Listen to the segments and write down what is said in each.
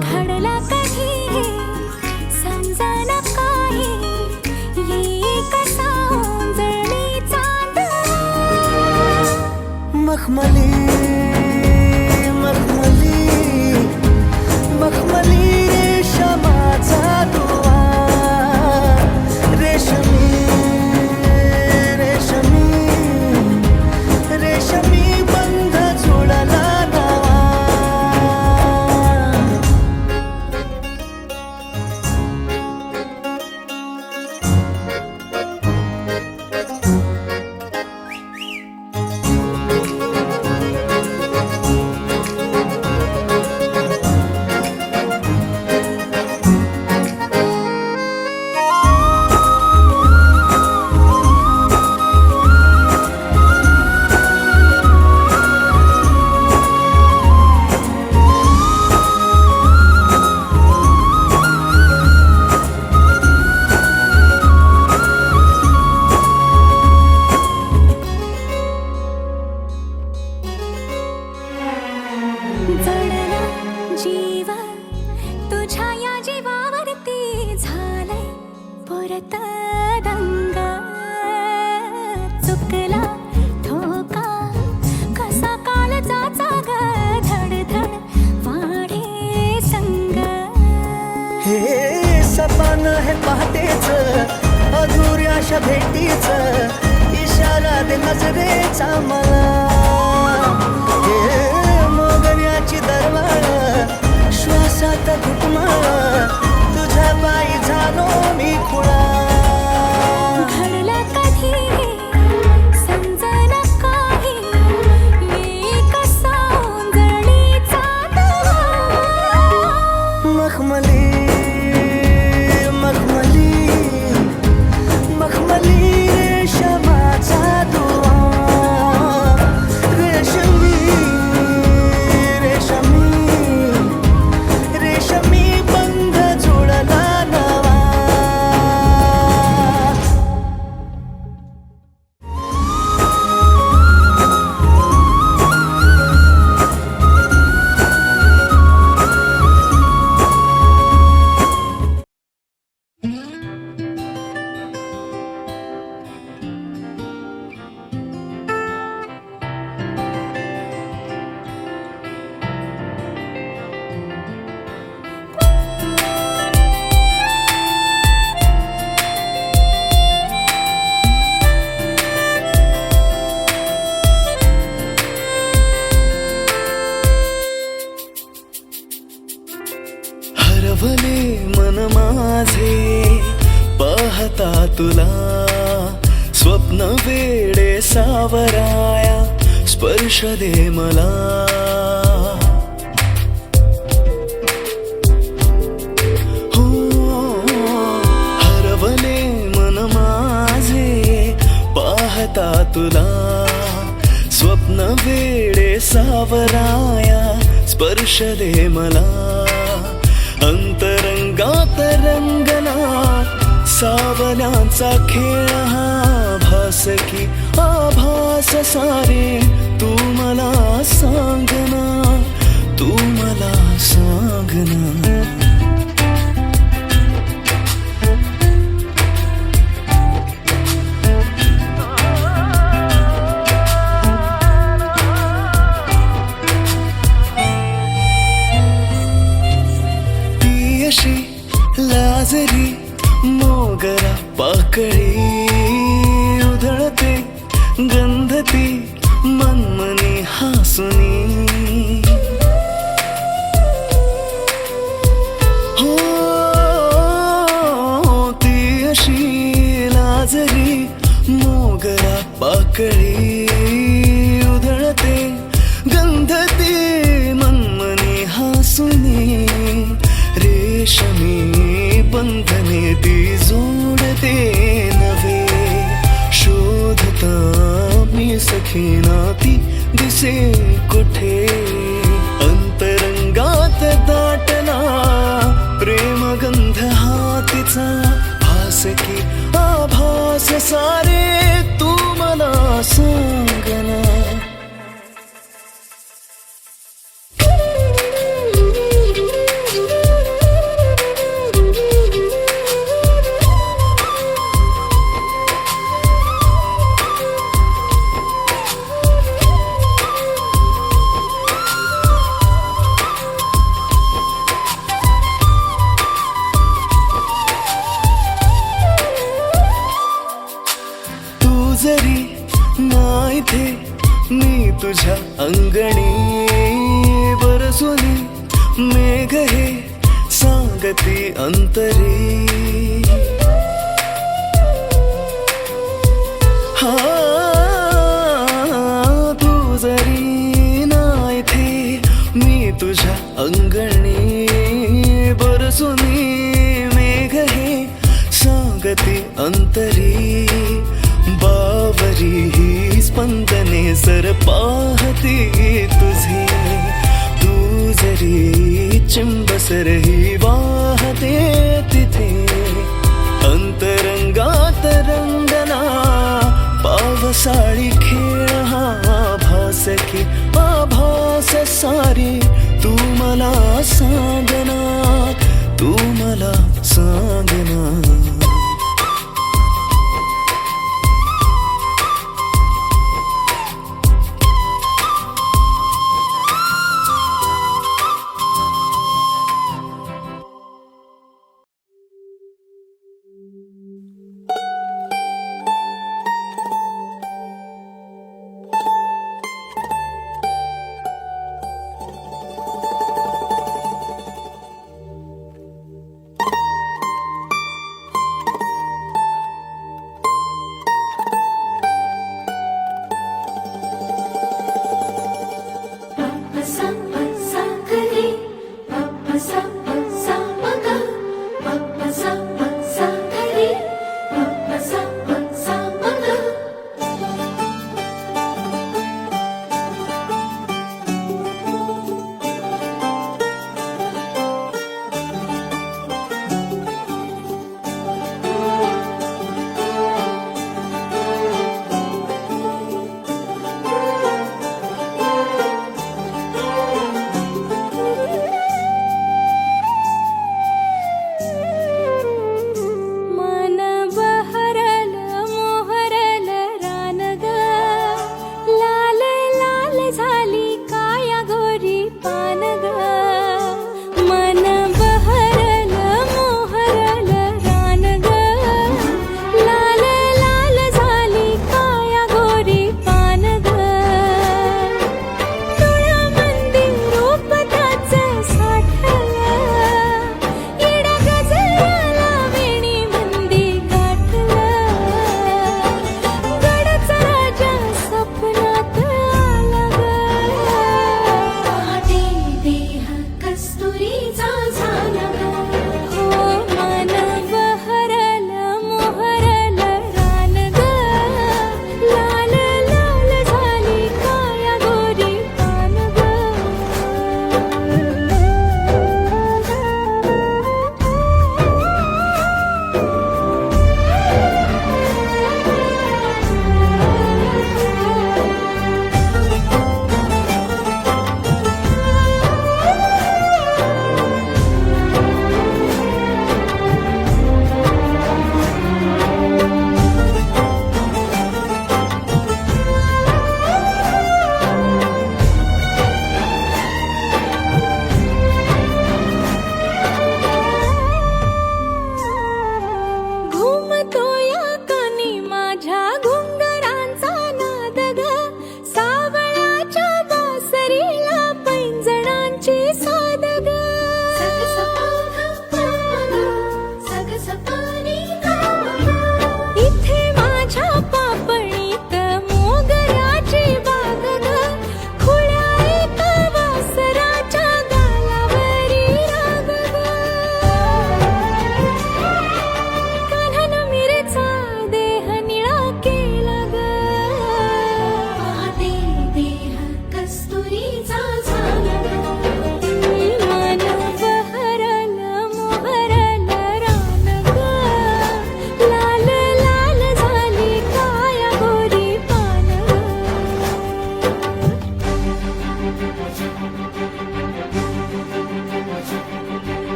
घडला कधी समजना काही येई कसा जळी चांद मखमली मखमली मखमली रेशमाचा दुवा रेशमी रेशमी रेशमी बंध जुळला जडला जीव तुझ्या या जीवावरती झालंय परत दंग चुकला ठोका कसा काळजाचा ग धडधड वाढे संग हे सपन है पहाटेच अधुऱ्याशा भेटीच इशारा दे नजरेचा मला मोगऱ्याची दरवाळ श्वासात घुटमाळ तुझ्या पायी झालो मी खुळा घडला कधी समजना काही येई कसा जळीचा दुवा मखमली मखमली मखमली रेशमाचा दुवा रेशमी रेशमी बंध जुळला नवा हरवले मन माझे पाहता तुला स्वप्न वेडे सावराया स्पर्श दे मला हो हरवले मन माझे पाहता तुला स्वप्न वेडे सावराया स्पर्श दे मला अंतरंगात रंगला सावल्यांचा खेळ हा भास की आभास सारे तू मला सांगना तू मला सांगना लाजरी मोगरा पाकळी उधळते गंधती मनमनी रेशमी बंधने ती जोडते नवे. शोधता मी सखीना ती दिसे कुठे. अंतरंगात दाटला प्रेमगंध हा तिचा. भास की आभास सारे तू मला सांगना. जरी नाही थे मी तुझ्या अंगणी. बरसुनी मेघ हे सांगती अंतरी. हा तू जरी नाही थे मी तुझ्या अंगणी. बरसुनी मेघ हे सांगती अंतरी. बावरी ही स्पंदने सर पाहती तुझे. तू जरी चिंबसर ही वाहते तिथे. अंतरंगात रंगना पावसाळी खेळ हा. भास की आभास सारी तू मला सांगना. तू मला सांगना.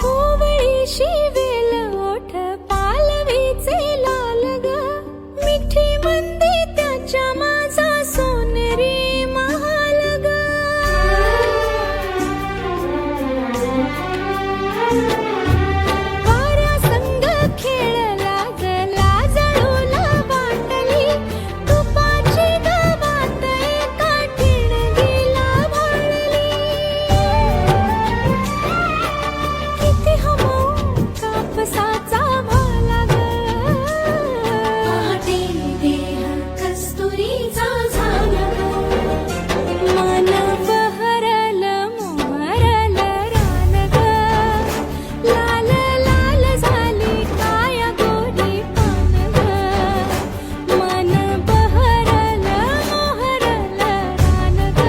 कोवळीशी वेल ओठ पालवीचे लाल ग मिठी मंदी त्याच्या माझा सोनेरी महाल ग वाऱ्या संग खेळला ग लाजळूला वाटली तुपाची गावात एका ठिणगीला भाळली किती हमो कापसाचा भाला ग पहाटे देह कस्तुरीचा झाला ग मन बहरल मोहरल रान ग लाल लाल झाली काया गोरी पान ग मन बहरल मोहरल रान ग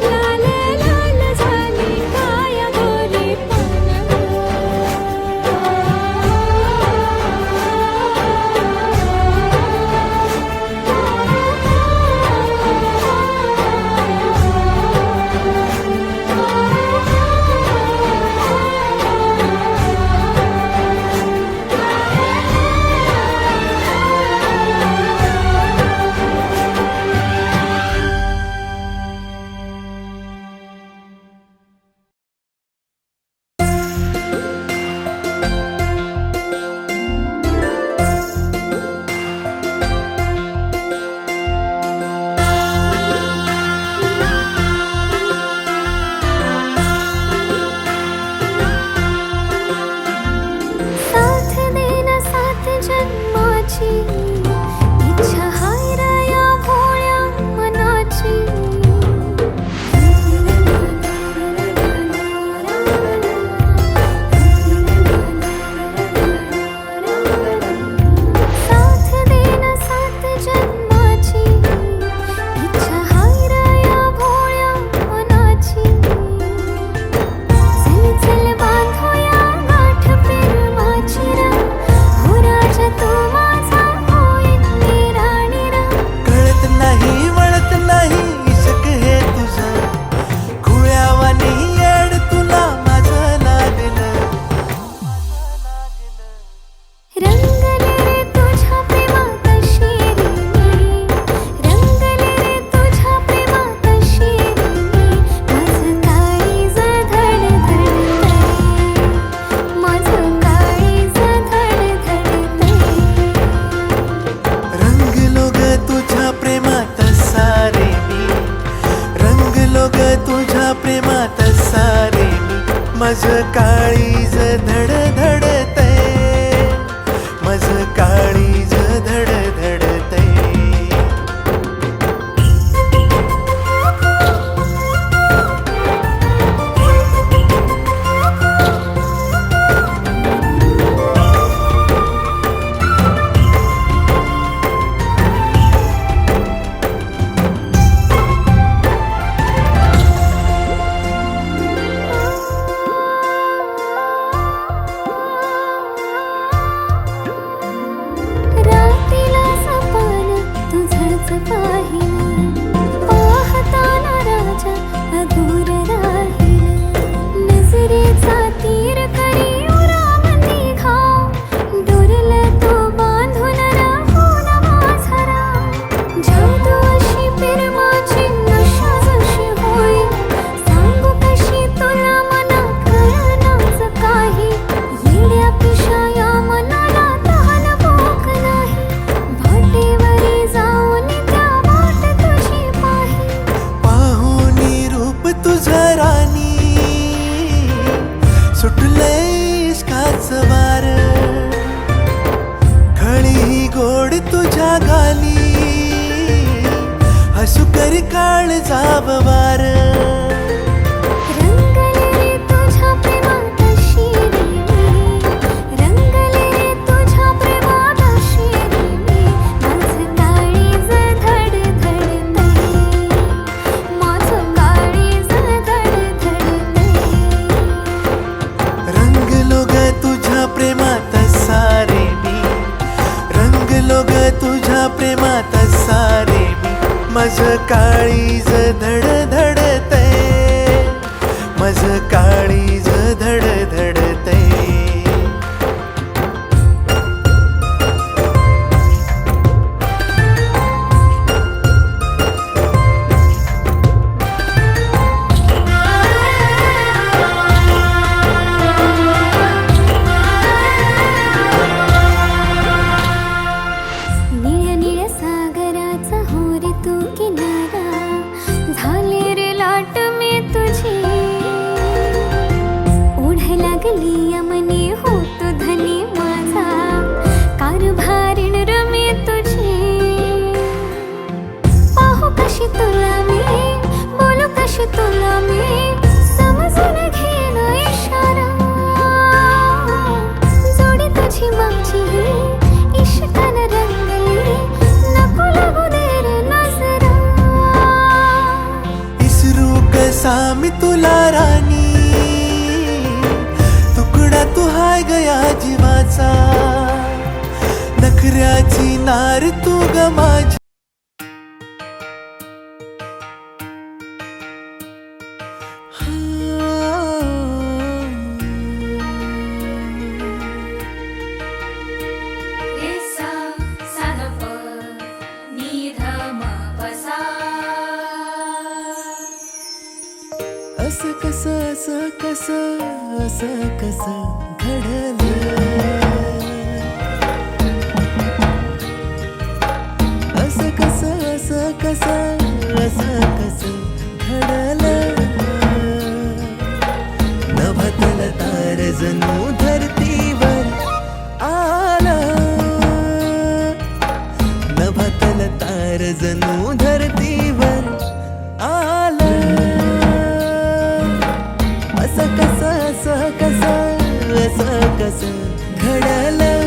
लाल लाल झाली काया गोरी पान साथ देना साथ जन्माची इच्छा हाय रे या भोळ्या मनाची साथ देना साथ जन्माची इच्छा हाय रे या भोळ्या मनाची चल चल बांधूया गाठ प्रेमाची रा हो राजा तू माझा होईन राणी रा कळत नाही वळत नाही इश्क हे तुझं खुळ्यावानी येड तुला माझं लागलं रंगले रे तुझ्या प्रेमात शिरी मी रंगले रे तुझ्या प्रेमात शिरी मी माझं काळीज धडधडतंय माझं काळीज धडधडतंय रंगलो ग तुझ्या प्रेमात सारे मी रंगलो ग तुझ्या प्रेमात सारे मी माझं काळीज धडधडतंय माझं काळीज धडधडतंय रात्रीला सपन तुझंच पाहिलं पाहताना राजा अधूर राहिलं नजरेचा तीर करी उराम निघा डोरलं तो बांधून राहून माझा राम जादू अशी प्रेमाची नशा जशी होईल सांगू कशी तुला मना कळनाच काही येड्या पिशा या मनाला तहान भूक नाही भाटेवरी जाऊन त्या वाट तुझी पाही पाहुनी रूप तुझं राणी सुटलंय इश्काचं वार खळी गोड तुझ्या गाली हसू करी काळ जाबवार रंगले रे तुझ्या प्रेमात शिरी मी मी तुला राणी, तुकडा तू हाय गया जीवाचा, नखऱ्याची नार तू ग माझी. असं कसं घडलं, असं कसं घडलं. नभतल तार जणू धरतीवर आलं, नभतल तार जणू धरतीवर आलं. असं कसं घडलं.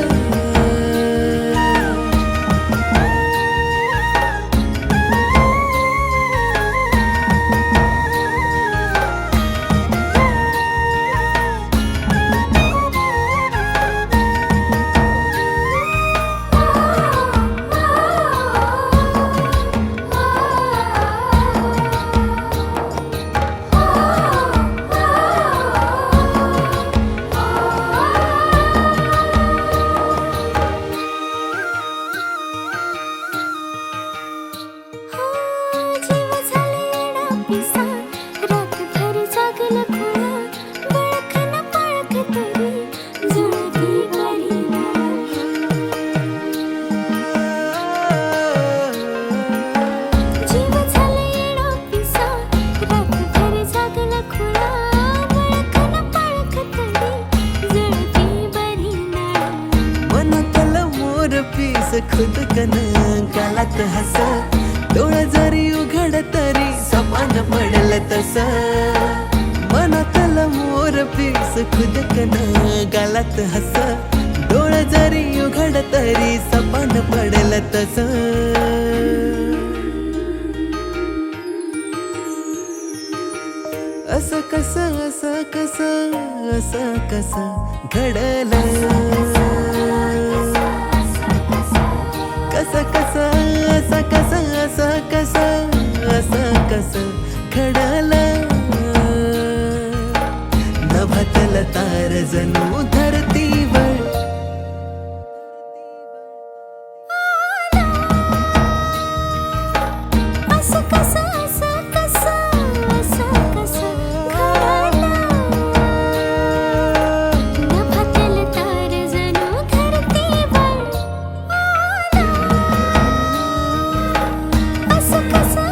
खुद कन गालात हस, डोळ जरी उघड तरी सपान पडल तस. मनातल मोर पीस खुद कन गालात हस, डोळ जरी उघड तरी सपान पडल तस. असं कसं घडलं. कसं घडलं. नभतल तार जणू धरतीवर असं कसं घडलं. नभतल तार जणू धरतीवर आलं. असं कसं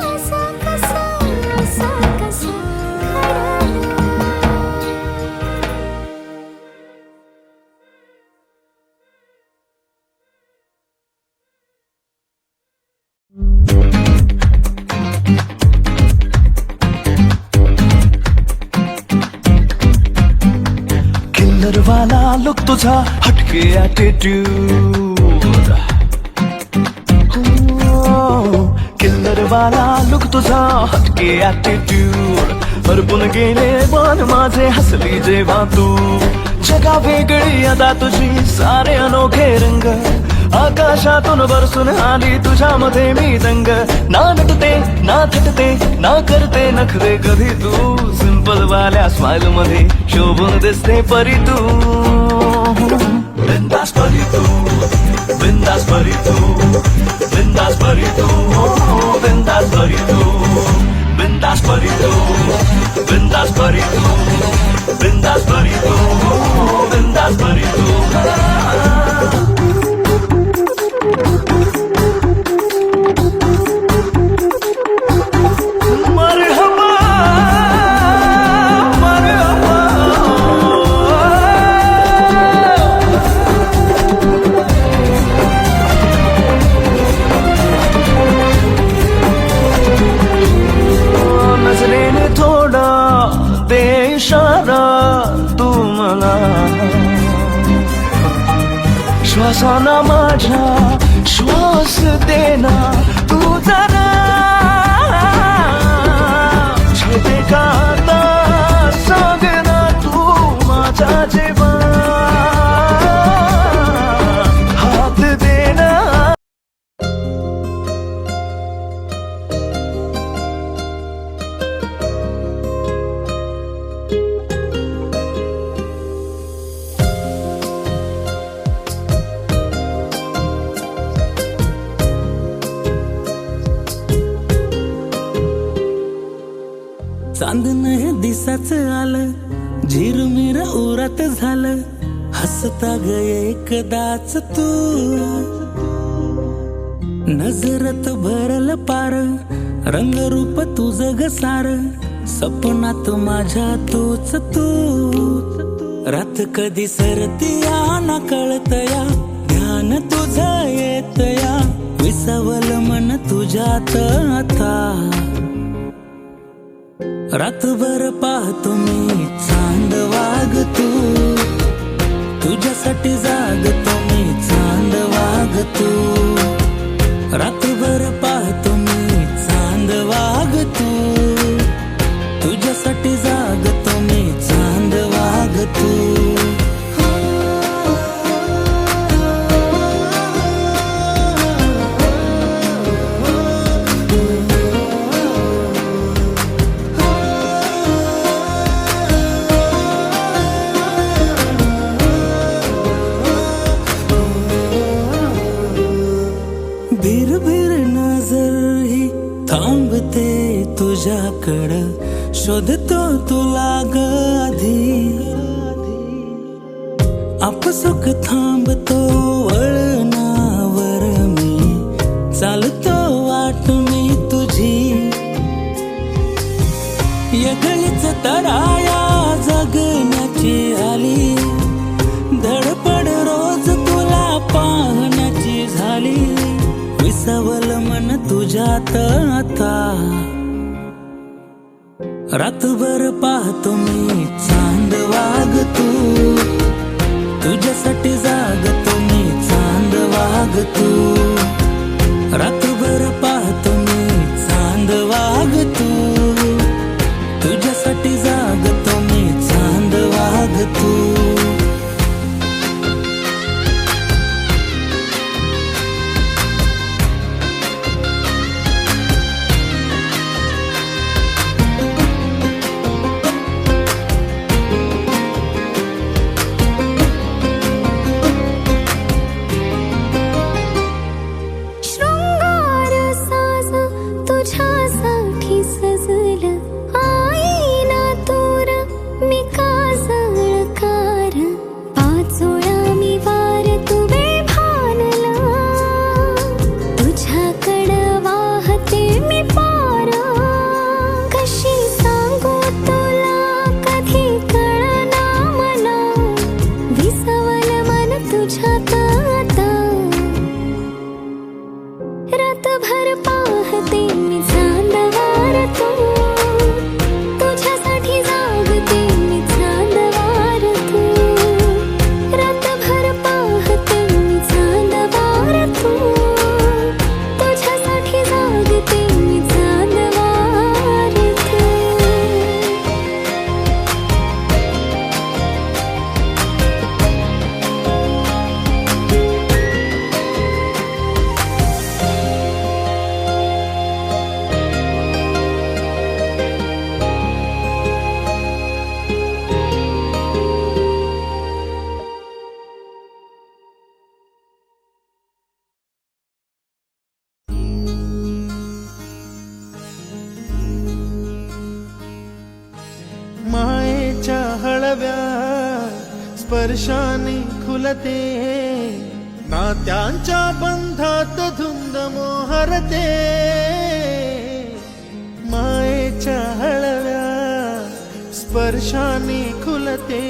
किल्लरवाला लुक तुझा हटके ॲटिट्यूड, किल्लरवाला लुक तुझा हटके ॲटिट्यूड. हरपून गेले पण माझे हसली जेव्हा तू. जगा वेगळी अदा तुझी सारे अनोखे रंग, आकाशातून बरसून आली तुझ्यामध्ये मी दंग. ना नटते ना थटते ना करते नखरे कधी तू, सिंपल वाल्या स्माइल मध्ये शोभून दिसते परी तू. बिंदास परी तू, बिंदास परी तू, बिंदास परी तू, बिंदास परी तू, बिंदास परी तू, बिंदास परी तू, बिंदास परी तू, बिंदास परी तू. श्वासाना माझ्या श्वास देना तू जरा, छेते का आता चांदण हे दिसाच आलं, झिरमिर उरात झालं, हसता ग एकदाच तू. नजरत भरल पार, रंगरूप तुझं ग सार, सपनात माझ्या तूच तू. रात कधी सरतीया ना कळतया, ध्यान तुझं येतया, विसावल मन तुझ्यात आता. रातभर पाहतो मी चांद वाग तू, तुझ्यासाठी जागतो मी चांद वाग तू. रातभर पाहतो मी चांद वाग तू, तुझ्यासाठी जागतो मी चांद वाग तू. भीर भीर नजर ही थांबते तुझ्याकडं, शोधतो तुला ग आधी. आपसुक थांबतो वळणावर मी, चालतो वाट मी तुझी. यगळीच तराया जगण्याची आली, धडपड रोज तुला पाहण्याची झाली, विसावल मन तुझ्यात आता. रातभर पाहतो मी चांद वाग तू, तुझ्यासाठी जागतो मी चांद वाग तू. रातभर पाहतो मी चांद वाग तू, तुझ्यासाठी जागतो मी चांद वाग तू. शृंगार साज तुझ्यासाठी सजलं, आईना तूर मी काजळकार, पाचोळा मी वार तू बेभानला, तुझ्याकडं वाहते मी पार. कशी सांगू तुला कधी कळना मला, विसावल मन तुझ्यात आता. रातभर पाहते मी चांद वार तू, तुझ्यासाठी जागते मी चांद वार तू. रातभर पाहते मी चांद वार तू, तुझ्यासाठी जागते मी चांद वार तू. मायेच्या हळव्या स्पर्शाने खुलते, नात्यांच्या बंधात धुंद मोहरते. मायेच्या हळव्या स्पर्शाने खुलते,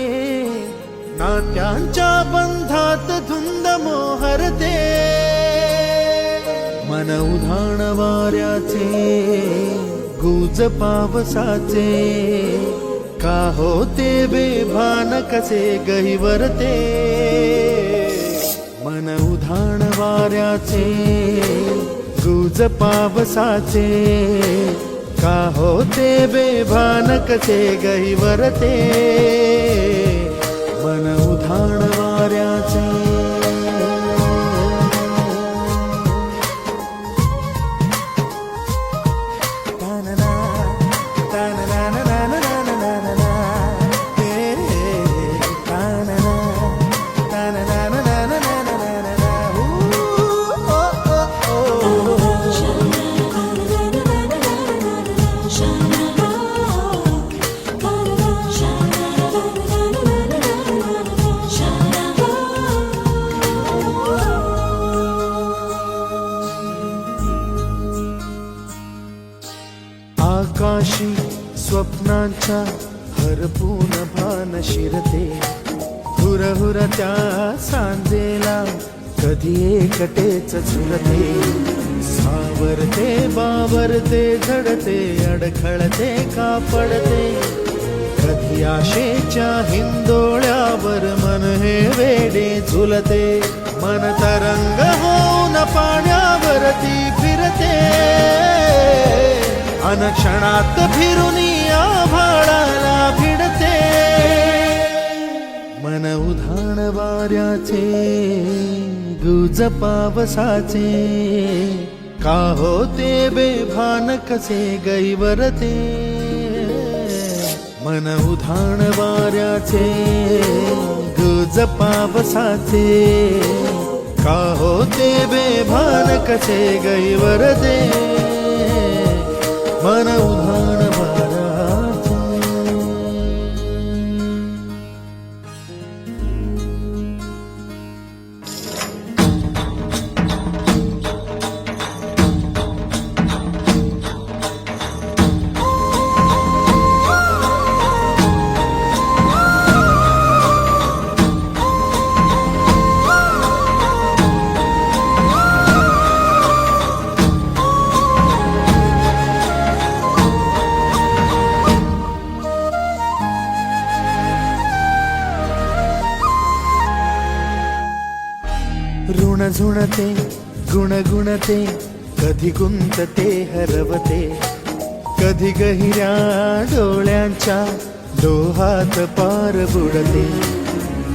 नात्यांच्या बंधात धुंद मोहरते. मन उधाण वाऱ्याचे, गुज पावसाचे, का होते बेभान कसे गहिवरते. मन उधाण वाऱ्याचे, गुज पावसाचे, का होते बेभान कसे गहिवरते. मन उधाण वाऱ्याचे. स्वप्नाचा हरपून भान शिरते, हुरहुर त्या सांजेला कधी एकटेच झुरते, सावरते बावरते झडते, अडखळते का पडते, कधी आशेच्या हिंदोळ्यावर मन हे वेडे झुलते, मन तरंग होऊन पाण्यावरती फिरते, अनक्षणात फिरून आभाळाला भिडते, मन उधाण वाऱ्याचे गुज पावसाचे, का होते बेभान कसे गैवरते, मन उधाण वाऱ्याचे गुज पावसाचे, का होते बेभान कसे गैवरते, मन उधाण वाऱ्याचे. ऋण झुणते गुणगुणते, कधी गुंतते हरवते, कधी गहिऱ्या डोळ्यांच्या डोहात पार बुडते,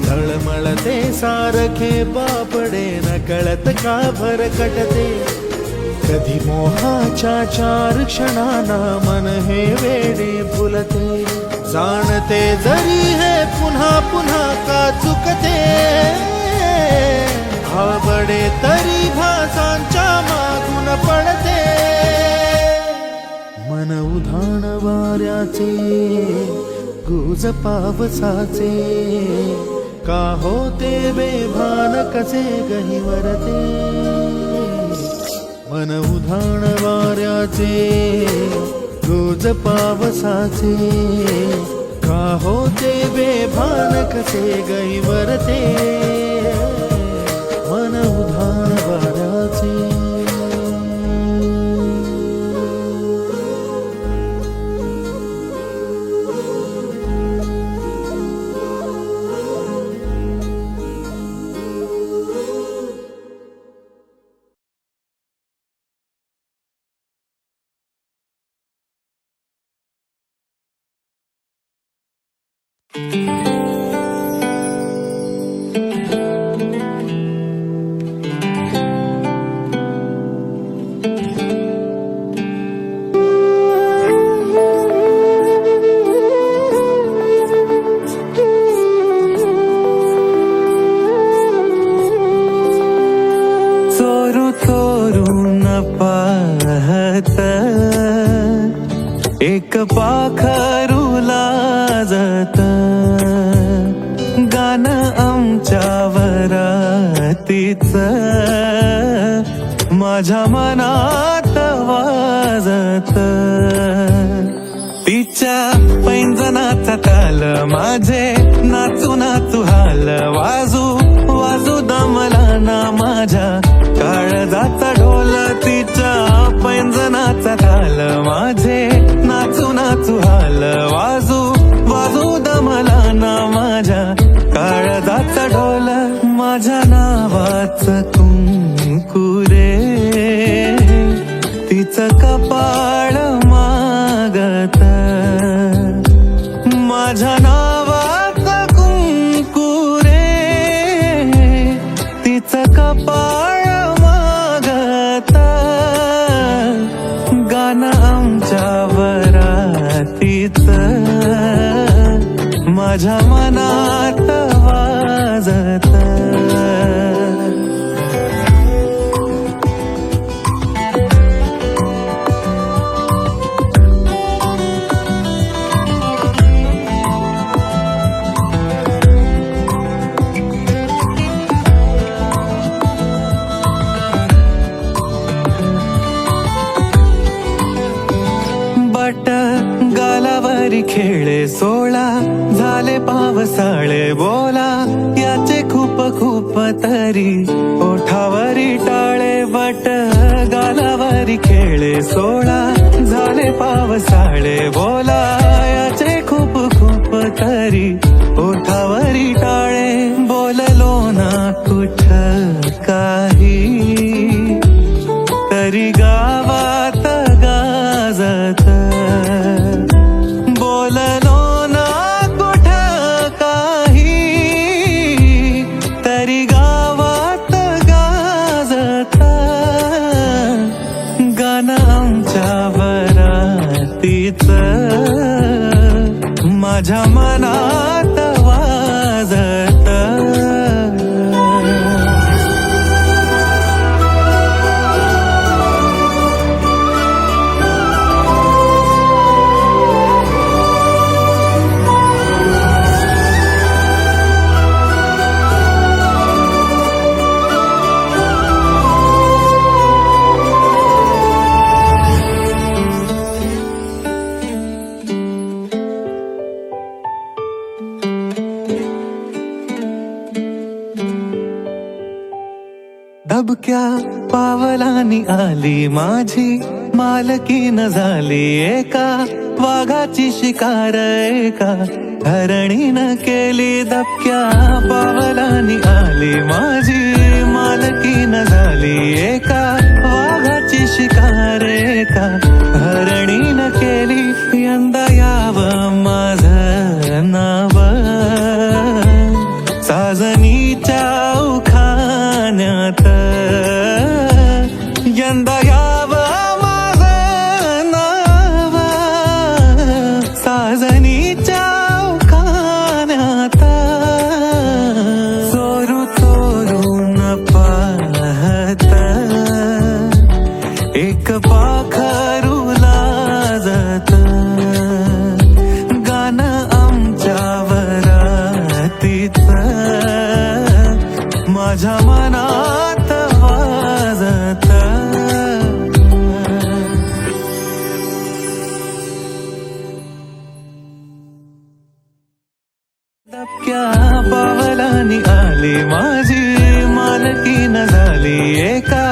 तळमळते सारखे बापडे नकळत का भरकटते, कधी मोहाच्या चार क्षणांना मन हे वेडे फुलते, जाणते जरी हे पुन्हा पुन्हा का चुकते, आवडे तरी भासांच्या मागून पडते, मन उधाण वाऱ्याचे गुज पावसाचे, का होते बेभान कसे गहिवरते, मन उधाण वाऱ्याचे गुज पावसाचे, का होते बेभान कसे गहिवरते, मन उधाण वाऱ्याचे. एक पाखरू लाजत, गाणं आमच्या वरातीच माझ्या मनात वाजत, तिच्या पैंजनाचा ताल माझे नाचू नाचू हाल, वाजू वाजू दमला ना माझ्या काळजाचा ढोल, तिच्या पैंजनाचा ताल माझे नाचू नाचू हाल, वाजू वाजू दमला ना माझ्या काळजाचा ढोल, माझ्या नावाचं कुंकू रे तिचं कपाळ मागत, माझ्या नावाचं कुंकू रे तिचं कपाळ मागत, गाणं आमच्या वरातीच माझ्या मनात वाजत. गालावरी खेळ पावसाळे बोला याचे खूप खूप तरी ओठावरी टाळे बट गालावरी खेळे सोळा झाले पावसाळे बोला याचे खूप खूप तरी ओठावरी टाळे बोललो ना कुठ काही तरी गावात गाजत बोललो ना कुठ काही तरी गावात गाजत गाणं आमच्या वरातीच माझ्या मनात वाजत दबक्या पावलानी आली माझी मालकीन झाली एका वाघाची शिकार एका हरणीनं केली दबक्या पावलानी आली माझी मालकीन झाली एका वाघाची शिकार एका हरणीनं केली यंदा यावं माझं नाव साजनीच्या उखाण्यात यंदा यावं माझं नाव साजनीच्या उखाण्यात चोरू चोरून पाहत एक पाखरू लाजत गाणं आमच्या वरातीच माझ्या मनात वाजत दबक्या पावलानी आली माझी मालकीन झाली एका